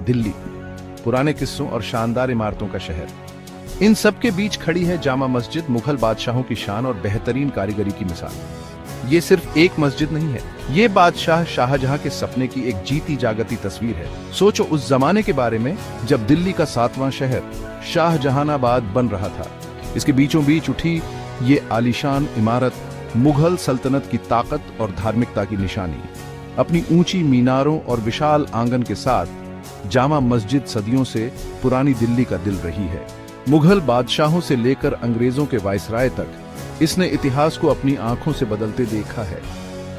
दिल्ली, पुराने किस्सों और शानदार इमारतों का शहर। इन सब के बीच खड़ी है जामा मस्जिद, मुगल बादशाहों की शान और बेहतरीन कारीगरी की मिसाल। ये सिर्फ एक मस्जिद नहीं है, ये बादशाह शाहजहां के सपने की एक जीती जागती तस्वीर है। सोचो उस जमाने के बारे में जब दिल्ली का 7वां शहर शाहजहानाबाद बन रहा था। इसके बीचों बीच उठी ये आलीशान इमारत मुगल सल्तनत की ताकत और धार्मिकता की निशानी। अपनी ऊंची मीनारों और विशाल आंगन के साथ जामा मस्जिद सदियों से पुरानी दिल्ली का दिल रही है। मुगल बादशाहों से लेकर अंग्रेजों के वायसराय तक इसने इतिहास को अपनी आंखों से बदलते देखा है।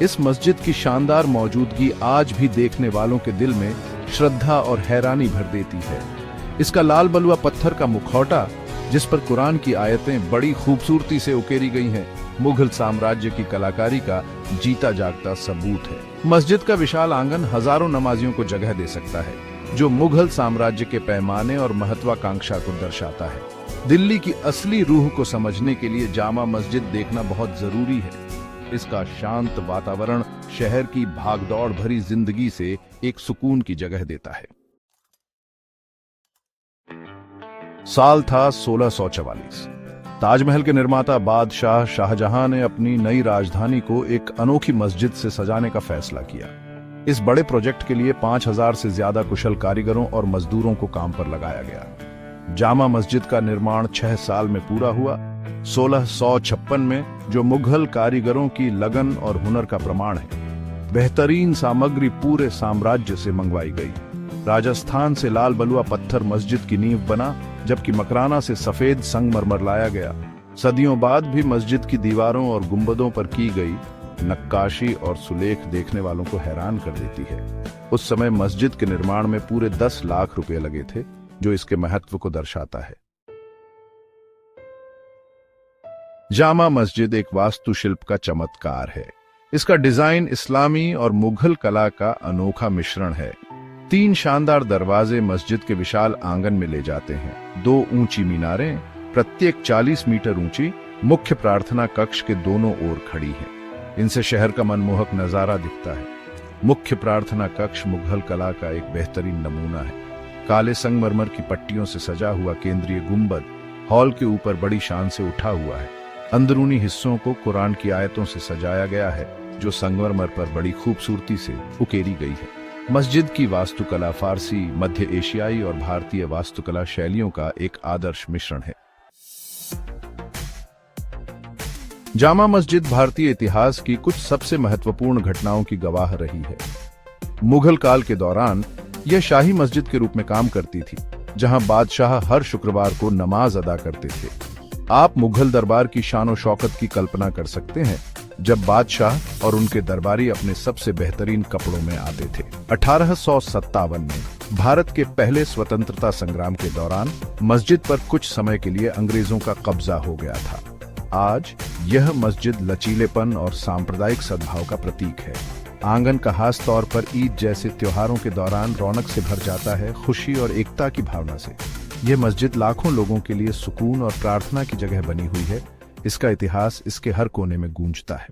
इस मस्जिद की शानदार मौजूदगी आज भी देखने वालों के दिल में श्रद्धा और हैरानी भर देती है। इसका लाल बलुआ पत्थर का मुखौटा, जिस पर कुरान की आयतें बड़ी खूबसूरती से उकेरी गई हैं, मुगल साम्राज्य की कलाकारी का जीता जागता सबूत है। मस्जिद का विशाल आंगन हजारों नमाजियों को जगह दे सकता है, जो मुगल साम्राज्य के पैमाने और महत्वाकांक्षा को दर्शाता है। दिल्ली की असली रूह को समझने के लिए जामा मस्जिद देखना बहुत जरूरी है। इसका शांत वातावरण शहर की भागदौड़ भरी जिंदगी से एक सुकून की जगह देता है। साल था 1644। ताजमहल के निर्माता बादशाह शाहजहां ने अपनी नई राजधानी को एक अनोखी मस्जिद से सजाने का फैसला किया। इस बड़े प्रोजेक्ट के लिए 5000 से ज्यादा कुशल कारीगरों और मजदूरों को काम पर लगाया गया। जामा मस्जिद का निर्माण 6 साल में पूरा हुआ। 1656 में, जो मुगल कारीगरों की लगन और हुनर का प्रमाण है। बेहतरीन सामग्री पूरे साम्राज्य से मंगवाई गई। राजस्थान से लाल बलुआ पत्थर मस्जिद की नींव बना, जबकि मकराना से सफेद संगमरमर लाया गया। सदियों बाद भी मस्जिद की दीवारों और गुंबदों पर की गई नक्काशी और सुलेख देखने वालों को हैरान कर देती है। उस समय मस्जिद के निर्माण में पूरे 10 लाख रुपए लगे थे, जो इसके महत्व को दर्शाता है। जामा मस्जिद एक वास्तुशिल्प का चमत्कार है। इसका डिजाइन इस्लामी और मुगल कला का अनोखा मिश्रण है। 3 शानदार दरवाजे मस्जिद के विशाल आंगन में ले जाते हैं। 2 ऊंची मीनारें, प्रत्येक 40 मीटर ऊंची, मुख्य प्रार्थना कक्ष के दोनों ओर खड़ी हैं। इनसे शहर का मनमोहक नजारा दिखता है। मुख्य प्रार्थना कक्ष मुगल कला का एक बेहतरीन नमूना है। काले संगमरमर की पट्टियों से सजा हुआ केंद्रीय गुंबद हॉल के ऊपर बड़ी शान से उठा हुआ है। अंदरूनी हिस्सों को कुरान की आयतों से सजाया गया है, जो संगमरमर पर बड़ी खूबसूरती से उकेरी गई है। मस्जिद की वास्तुकला फारसी, मध्य एशियाई और भारतीय वास्तुकला शैलियों का एक आदर्श मिश्रण है। जामा मस्जिद भारतीय इतिहास की कुछ सबसे महत्वपूर्ण घटनाओं की गवाह रही है। मुगल काल के दौरान यह शाही मस्जिद के रूप में काम करती थी, जहां बादशाह हर शुक्रवार को नमाज अदा करते थे। आप मुगल दरबार की शान शौकत की कल्पना कर सकते हैं, जब बादशाह और उनके दरबारी अपने सबसे बेहतरीन कपड़ों में आते थे। 1857 में भारत के पहले स्वतंत्रता संग्राम के दौरान मस्जिद पर कुछ समय के लिए अंग्रेजों का कब्जा हो गया था। आज यह मस्जिद लचीलेपन और सांप्रदायिक सद्भाव का प्रतीक है। आंगन का खास तौर पर ईद जैसे त्योहारों के दौरान रौनक से भर जाता है, खुशी और एकता की भावना से। यह मस्जिद लाखों लोगों के लिए सुकून और प्रार्थना की जगह बनी हुई है। इसका इतिहास इसके हर कोने में गूंजता है।